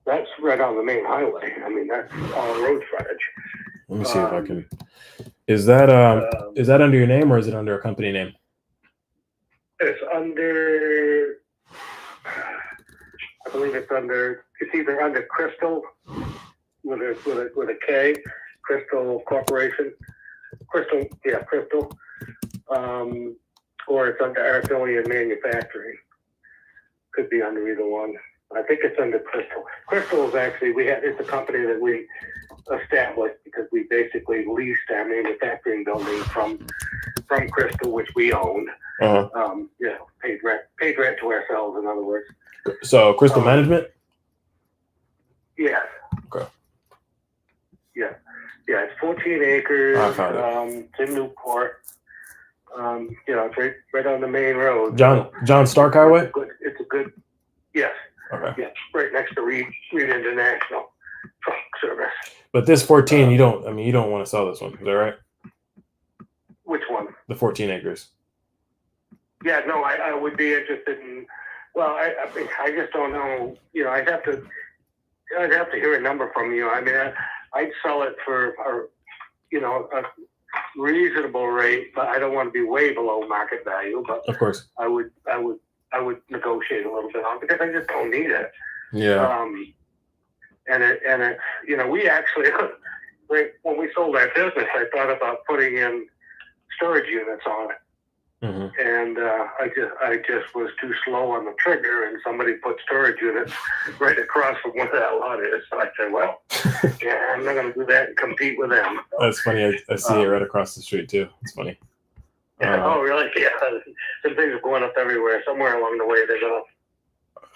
that's right on the main highway. I mean, that's all road frontage. Let me see if I can. Is that under your name or is it under a company name? It's under, I believe it's either under Crystal with a K, Crystal Corporation, Crystal, or it's under Arthurian Manufacturing. Could be under either one. I think it's under Crystal. Crystal is actually, it's a company that we established because we basically leased our manufacturing building from Crystal, which we owned. Uh-huh. Paid rent to ourselves, in other words. So Crystal Management? Yeah. Okay. Yeah. Yeah, it's 14 acres. I found it. It's in Newport. It's right on the main road. John Stark Highway? It's a good, yes. Okay. Yeah, right next to Reed International Truck Service. But this 14, you don't want to sell this one, is that right? Which one? The 14 acres. Yeah, no, I would be interested in. Well, I just don't know. I'd have to hear a number from you. I mean, I'd sell it for a reasonable rate, but I don't want to be way below market value. But Of course. I would negotiate a little bit on because I just don't need it. Yeah. We actually, when we sold our business, I thought about putting in storage units on it. Mm-hmm. And I just was too slow on the trigger, and somebody put storage units right across from where that lot is. So I said, well, yeah, I'm not going to do that and compete with them. That's funny. I see it right across the street too. It's funny. Oh, really? Yeah. Some things are going up everywhere. Somewhere along the way, they're going to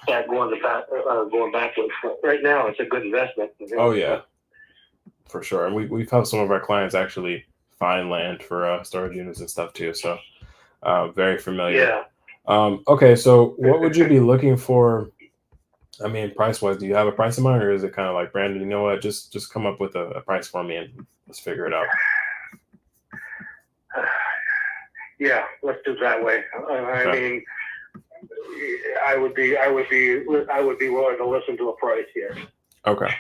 start going backwards. But right now, it's a good investment. Oh yeah, for sure. And we've helped some of our clients actually find land for storage units and stuff too. So very familiar. Yeah. Okay, so what would you be looking for? I mean, price wise, do you have a price in mind, or is it kind of like, Brandon, you know what, just come up with a price for me and let's figure it out? Yeah, let's do it that way. I mean, I would be willing to listen to a price here. Okay.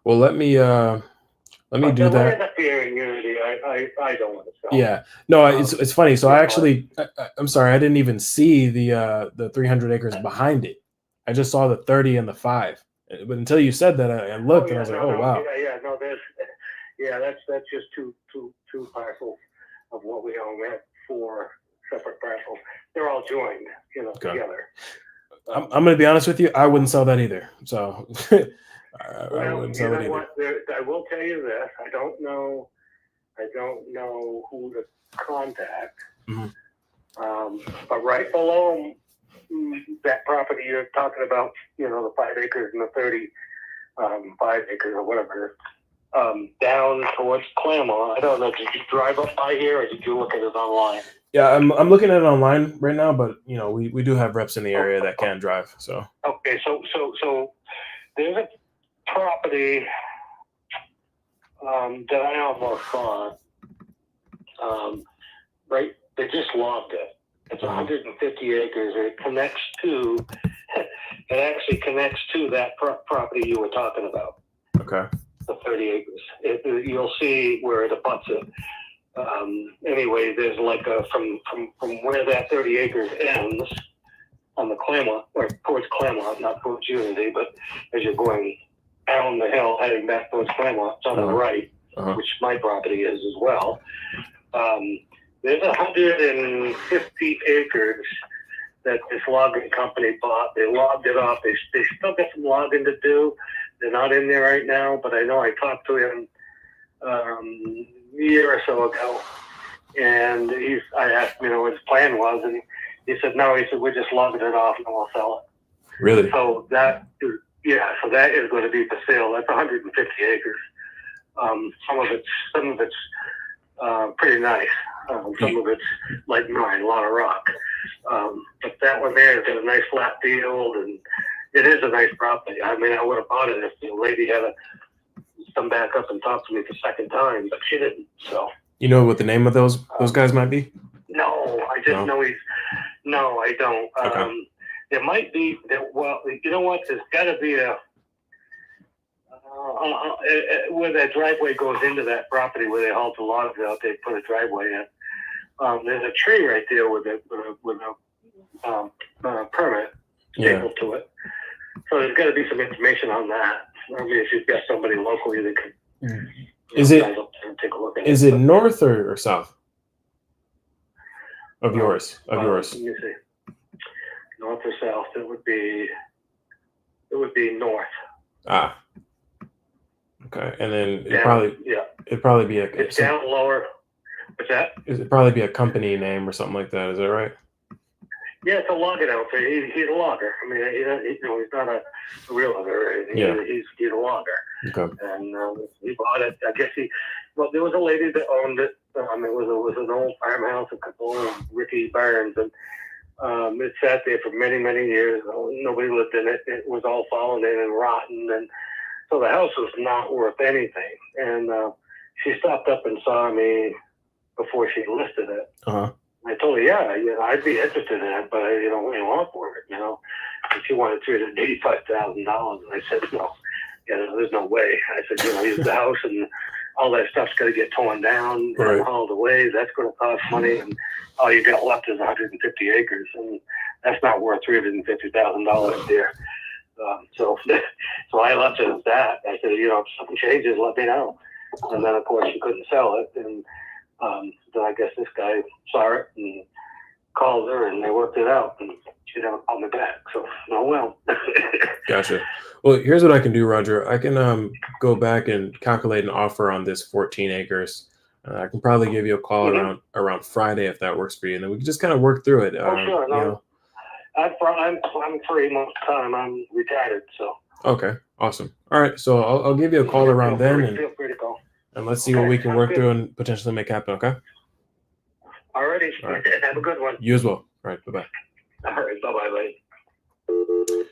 Well, let me do that. The fear and unity, I don't want to sell. Yeah. No, it's funny. So I'm sorry, I didn't even see the 300 acres behind it. I just saw the 30 and the 5. But until you said that, I looked and I was like, wow. Yeah, that's just two parcels of what we own. We have 4 separate parcels. They're all joined, together. I'm going to be honest with you. I wouldn't sell that either. So I wouldn't sell it either. What? I will tell you this. I don't know who to contact. Mm-hmm. But right below that property you're talking about, the 5 acres and the 35 acres or whatever, down towards Claremont. I don't know. Did you drive up by here, or did you look at it online? Yeah, I'm looking at it online right now, but we do have reps in the area that can drive. So okay, so there's a property that I almost bought. Right, they just logged it. It's 150 acres. It actually connects to that property you were talking about. Okay. The 30 acres. You'll see where it abuts it. Anyway, there's like from where that 30 acres ends on the Claremont, or towards Claremont, not towards Unity, but as you're going down the hill heading back towards Claremont, it's on the right, which my property is as well. There's 150 acres that this logging company bought. They logged it off. They still got some logging to do. They're not in there right now, but I know I talked to him a year or so ago, and I asked him, what his plan was, and he said, no, we're just logging it off and we'll sell it. Really? So that is going to be for sale. That's 150 acres. Some of it's pretty nice. Some of it's like mine, a lot of rock. But that one there has got a nice flat field, and it is a nice property. I mean, I would have bought it if the lady had come back up and talk to me the second time, but she didn't. So you know what the name of those guys might be? No, I just know No, I don't. Okay. There might be. Well, you know what? There's got to be a where that driveway goes into that property where they haul the logs out. They put a driveway in. There's a tree right there with a permit Yeah. stapled to it. So there's got to be some information on that. I mean, if you've got somebody locally that could. Is it- drive up there and take a look at Is it north or south of yours? Of yours. Let me see. North or south? It would be north. Ah. Okay, and then it'd Down, probably be it's down lower. What's that? it'd probably be a company name or something like that. Is that right? Yeah, it's a logging outfit. He's a logger. I mean, he's not a realtor or anything. Yeah. He's a logger. Okay. And he bought it. I guess there was a lady that owned it. It was an old farmhouse, a couple of Ricky Barnes, and it sat there for many, many years. Nobody lived in it. It was all fallen in and rotten, and so the house was not worth anything. And she stopped up and saw me before she listed it. Uh-huh. I told her, yeah, I'd be interested in it, but what do you want for it, And she wanted $385,000. And I said, no, there's no way. I said, use the house and all that stuff's got to get torn down Right. and hauled away. That's going to cost money. And all you got left is 150 acres. And that's not worth $350,000 there. So I left it at that. I said, if something changes, let me know. And then, of course, she couldn't sell it. And then I guess this guy saw it and called her, and they worked it out, and she never called me back. So, Gotcha. Well, here's what I can do, Roger. I can go back and calculate an offer on this 14 acres. I can probably give you a call around Friday if that works for you, and then we can just kind of work through it. Sure. No, I'm free most of the time. I'm retired, so. Okay, awesome. All right, so I'll give you a call around then, and feel free to call. And let's see what we can work through and potentially make happen, okay? Alrighty. All right. Have a good one. You as well. All right, bye-bye. All right. Bye-bye, buddy.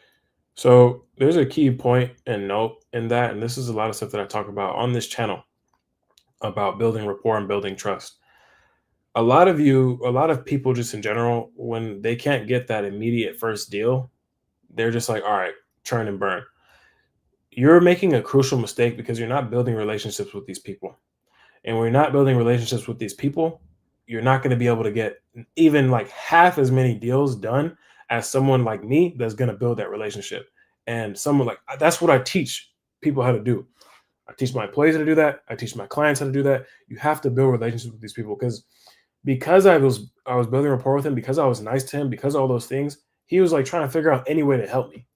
So there's a key point and note in that, and this is a lot of stuff that I talk about on this channel about building rapport and building trust. A lot of people just in general, when they can't get that immediate first deal, they're just like, all right, churn and burn. You're making a crucial mistake because you're not building relationships with these people. And when you're not building relationships with these people, you're not going to be able to get even like half as many deals done as someone like me that's going to build that relationship. And someone like, that's what I teach people how to do. I teach my employees how to do that. I teach my clients how to do that. You have to build relationships with these people because I was building rapport with him, because I was nice to him, because of all those things, he was like trying to figure out any way to help me.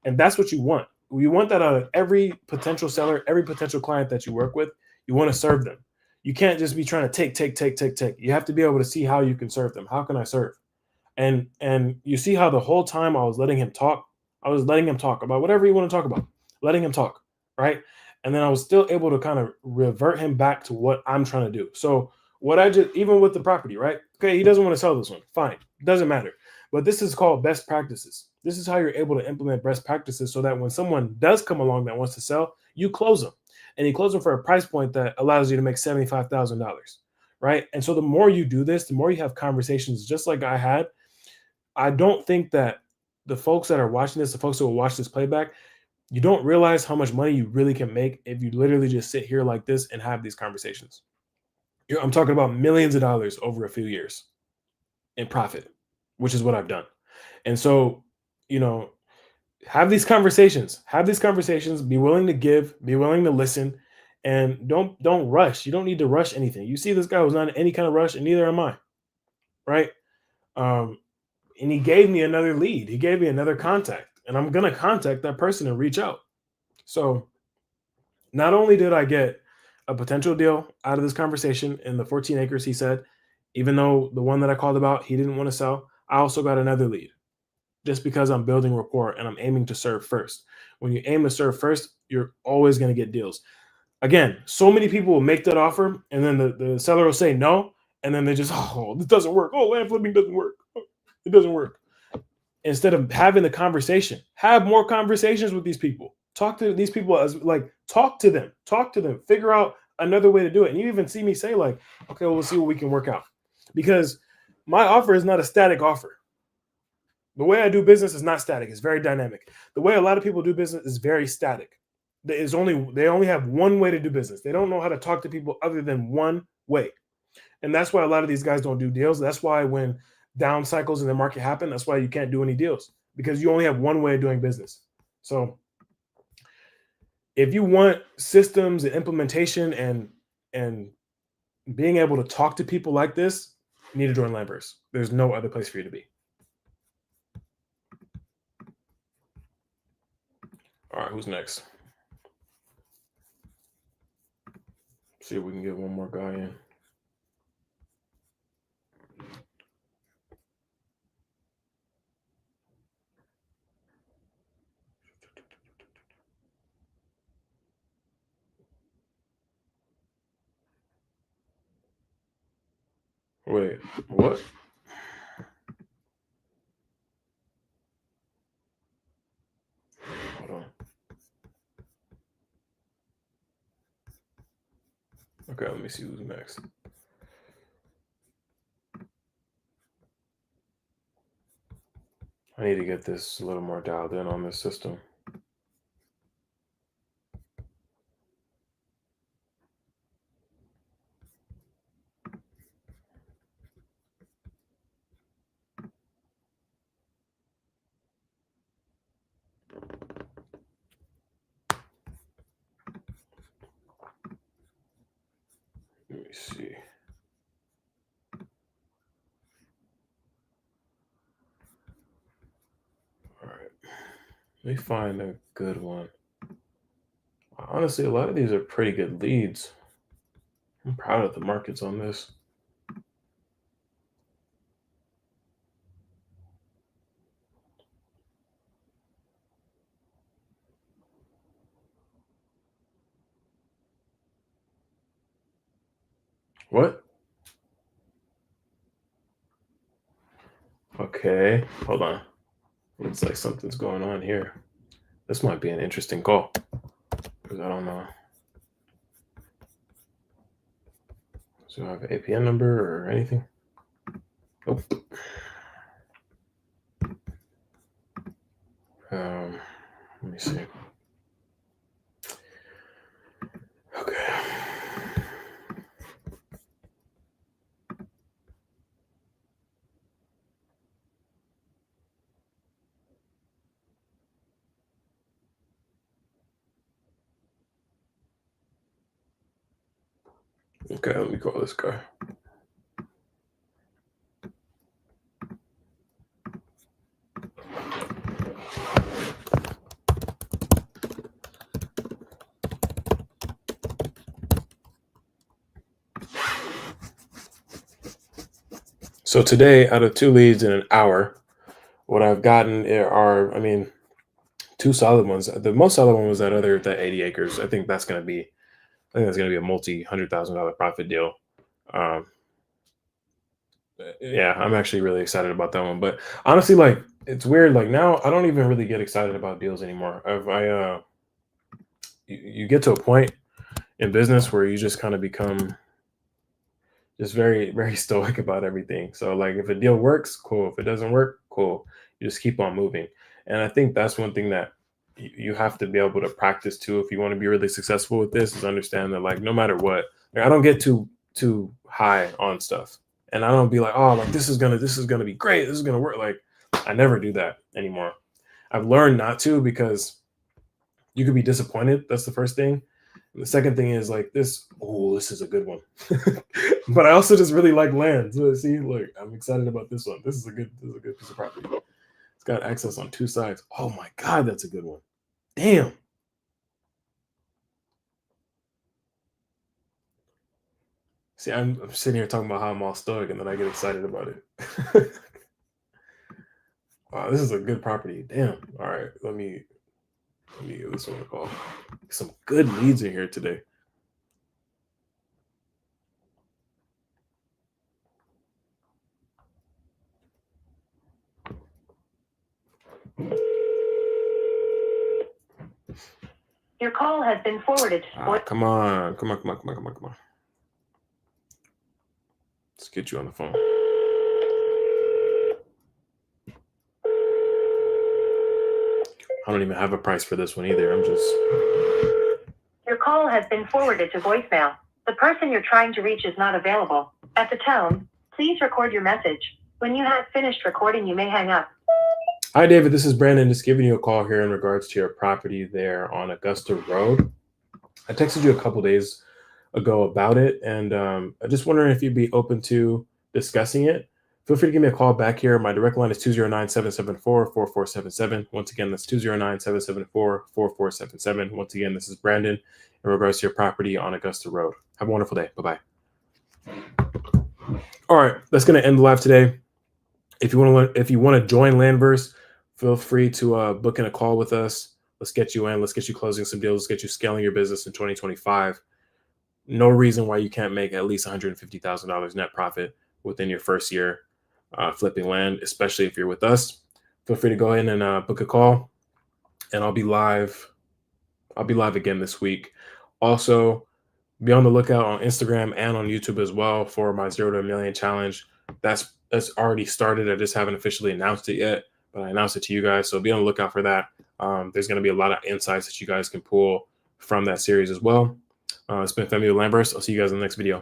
And that's what you want. You want that out of every potential seller, every potential client that you work with. You want to serve them. You can't just be trying to take. You have to be able to see how you can serve them. How can I serve? And you see how the whole time I was letting him talk about whatever you want to talk about, letting him talk, right? And then I was still able to kind of revert him back to what I'm trying to do. So even with the property, right? Okay, he doesn't want to sell this one. Fine. It doesn't matter. But this is called best practices. This is how you're able to implement best practices so that when someone does come along that wants to sell, you close them. And you close them for a price point that allows you to make $75,000, right? And so the more you do this, the more you have conversations just like I had. I don't think that the folks that are watching this, the folks that will watch this playback, you don't realize how much money you really can make if you literally just sit here like this and have these conversations. I'm talking about millions of dollars over a few years in profit, which is what I've done. And so, have these conversations, be willing to give, be willing to listen, and don't rush. You don't need to rush anything. You see, this guy was not in any kind of rush, and neither am I. Right. And he gave me another lead. He gave me another contact, and I'm going to contact that person and reach out. So not only did I get a potential deal out of this conversation in the 14 acres, he said, even though the one that I called about, he didn't want to sell, I also got another lead just because I'm building rapport and I'm aiming to serve first. When you aim to serve first, you're always going to get deals. Again, so many people will make that offer and then the seller will say no. And then they just, this doesn't work. Land flipping doesn't work. It doesn't work. Instead of having the conversation, have more conversations with these people. Talk to these people talk to them, figure out another way to do it. And you even see me say okay, we'll see what we can work out, because my offer is not a static offer. The way I do business is not static. It's very dynamic. The way a lot of people do business is very static. They only have one way to do business. They don't know how to talk to people other than one way. And that's why a lot of these guys don't do deals. That's why when down cycles in the market happen, that's why you can't do any deals, because you only have one way of doing business. So if you want systems and implementation and being able to talk to people like this, you need to join Lambert's. There's no other place for you to be. All right, who's next? See if we can get one more guy in. Wait, what? Hold on. Okay, let me see who's next. I need to get this a little more dialed in on this system. Let me see. All right. Let me find a good one. Honestly, a lot of these are pretty good leads. I'm proud of the markets on this. What? Okay, hold on. Looks like something's going on here. This might be an interesting call, because I don't know. So I have an APN number or anything? Nope. Let me see. Okay. Okay, let me call this guy. So today, out of 2 leads in an hour, what I've gotten are, two solid ones. The most solid one was that 80 acres. I think that's going to be a multi-$100,000 profit deal. Yeah, I'm actually really excited about that one. But honestly, like, it's weird. Like, now I don't even really get excited about deals anymore. You get to a point in business where you just kind of become just very, very stoic about everything. So, like, if a deal works, cool. If it doesn't work, cool. You just keep on moving. And I think that's one thing that you have to be able to practice too if you want to be really successful with this, is understand that, like, no matter what, like, I don't get too high on stuff. And I don't be like, oh, like, this is gonna be great, this is gonna work. Like, I never do that anymore. I've learned not to, because you could be disappointed. That's the first thing. And the second thing is, like, this is a good one. But I also just really like land. So see, look, I'm excited about this one. This is a good piece of property. It's got access on 2 sides. Oh my God, that's a good one. Damn. See, I'm sitting here talking about how I'm all stoic, and then I get excited about it. Wow, this is a good property. Damn. All right, let me give this one a call. Some good leads in here today. Your call has been forwarded. Come on. Let's get you on the phone. I don't even have a price for this one either. I'm just. Your call has been forwarded to voicemail. The person you're trying to reach is not available. At the tone, please record your message. When you have finished recording, you may hang up. Hi, David. This is Brandon. Just giving you a call here in regards to your property there on Augusta Road. I texted you a couple days ago about it, and I'm just wondering if you'd be open to discussing it. Feel free to give me a call back here. My direct line is 209-774-4477. Once again, that's 209-774-4477. Once again, this is Brandon in regards to your property on Augusta Road. Have a wonderful day. Bye-bye. All right, that's going to end the live today. If you want to join Landverse, feel free to book in a call with us. Let's get you in. Let's get you closing some deals. Let's get you scaling your business in 2025. No reason why you can't make at least $150,000 net profit within your first year flipping land, especially if you're with us. Feel free to go in and book a call, and I'll be live. I'll be live again this week. Also, be on the lookout on Instagram and on YouTube as well for my 0 to a million challenge. That's already started. I just haven't officially announced it yet, but I announced it to you guys. So be on the lookout for that. There's going to be a lot of insights that you guys can pull from that series as well. It's been Femi with Landverse. I'll see you guys in the next video.